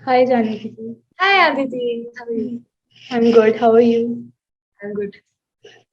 Hi, Janaki. Hi Aditi, how are you? I'm good. How are you? I'm good.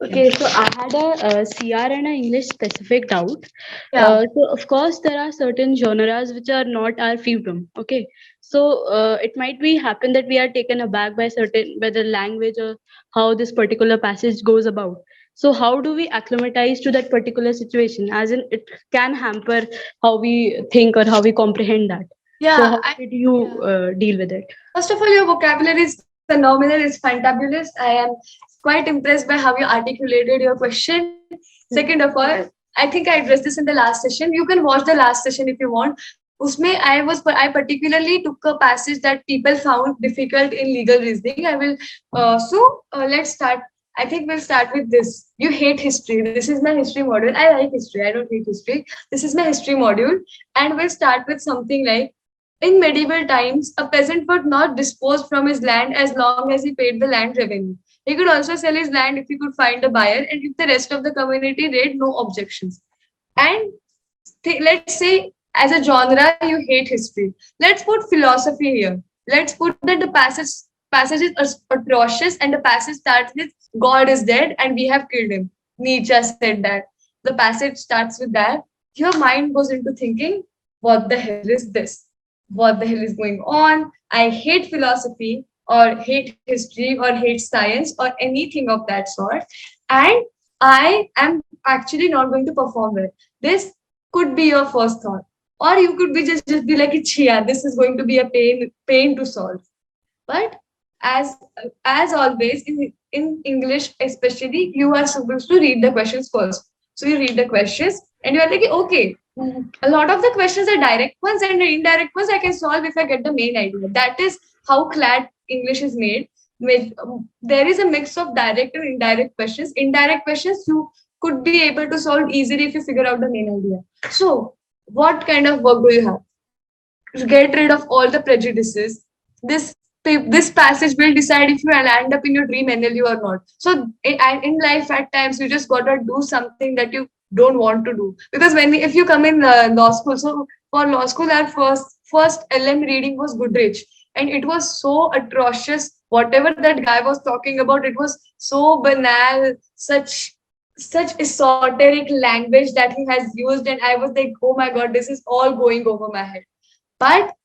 Okay, so I had a CR and a English specific doubt. Yeah, So of course there are certain genres which are not our freedom. Okay, so it might be happen that we are taken aback by certain by the language or how this particular passage goes about. So how do we acclimatize to that particular situation? As in, it can hamper how we think or how we comprehend that. So yeah. how did you deal with it? First of all, your vocabulary is phenomenal. It's fantabulous. I am quite impressed by how you articulated your question. Second of all, I think I addressed this in the last session. You can watch the last session if you want. Usme I particularly took a passage that people found difficult in legal reasoning. I will let's start. I think we'll start with this. You hate history. This is my history module. I like history. I don't hate history. This is my history module, and we'll start with something like in medieval times, a peasant was not disposed from his land as long as he paid the land revenue. He could also sell his land if he could find a buyer and if the rest of the community raised no objections. And let's say, as a genre, you hate history. Let's put philosophy here. Let's put that the passage is atrocious and the passage starts with God is dead and we have killed him. Nietzsche said that. The passage starts with that. Your mind goes into thinking, what the hell is this? What the hell is going on? I hate philosophy or hate history or hate science or anything of that sort. And I am actually not going to perform it. This could be your first thought. Or you could be just be like, yeah, this is going to be a pain to solve. But as as always in English, especially, you are supposed to read the questions first. So you read the questions and you are like, okay, a lot of the questions are direct ones and the indirect ones I can solve if I get the main idea. That is how clad English is made. There is a mix of direct and indirect questions. Indirect questions you could be able to solve easily if you figure out the main idea. So, what kind of work do you have? Get rid of all the prejudices. This passage will decide if you will end up in your dream NLU or not. So in life, at times you just gotta do something that you don't want to do. Because if you come in law school, so for law school, our first LM reading was Goodrich, and it was so atrocious. Whatever that guy was talking about, it was so banal, such esoteric language that he has used, and I was like, oh my god, this is all going over my head. But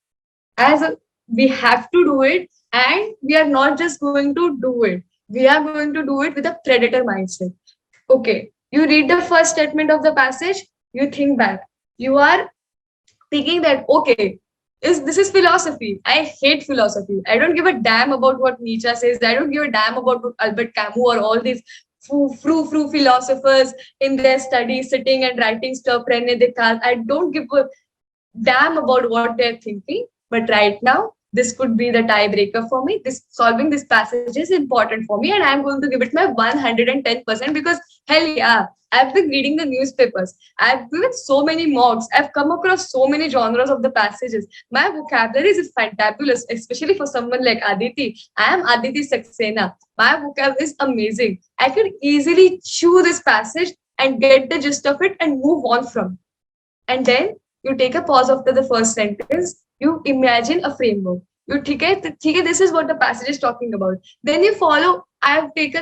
we have to do it, and we are not just going to do it, we are going to do it with a predator mindset. Okay, you read the first statement of the passage, you think back, you are thinking that, okay, is this is philosophy. I hate philosophy. I don't give a damn about what Nietzsche says. I don't give a damn about what Albert Camus or all these frou philosophers in their studies sitting and writing stuff. Rene Descartes. I don't give a damn about what they're thinking. But right now, this could be the tiebreaker for me. This solving this passage is important for me, and I'm going to give it my 110% because hell yeah, I've been reading the newspapers. I've given so many mocks. I've come across so many genres of the passages. My vocabulary is fantabulous, especially for someone like Aditi. I am Aditi Saxena. My vocabulary is amazing. I could easily chew this passage and get the gist of it and move on from. And then you take a pause after the first sentence, you imagine a framework. You ठीक है, this is what the passage is talking about. Then you follow. I think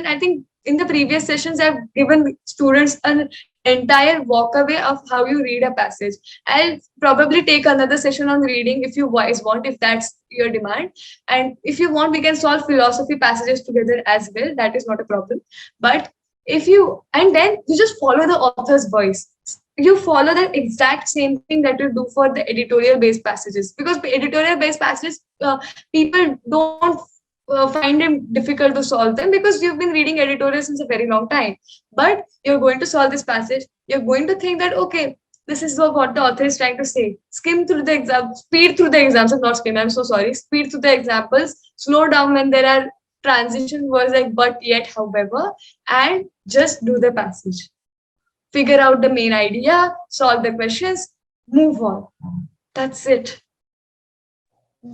in the previous sessions, I've given students an entire walkaway of how you read a passage. I'll probably take another session on reading if you guys want, if that's your demand. And if you want, we can solve philosophy passages together as well. That is not a problem. But if you, and then you just follow the author's voice, you follow the exact same thing that you do for the editorial based passages, because editorial based passages, people don't find it difficult to solve them because you've been reading editorials since a very long time. But you're going to solve this passage, you're going to think that, okay, this is what the author is trying to say. Skim through the exam, speed through the examples, not skim, I'm so sorry, speed through the examples, slow down when there are transition words like but, yet, however, and just do the passage. Figure out the main idea, solve the questions, move on. That's it.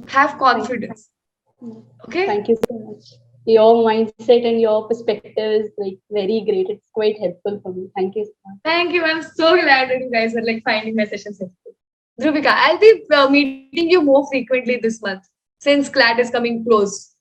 Have Thank confidence. Okay? Thank you so much. Your mindset and your perspective is like very great. It's quite helpful for me. Thank you so much. Thank you. I'm so glad that you guys are like finding my sessions helpful. Dhruvika, I'll be meeting you more frequently this month. since CLAT is coming close.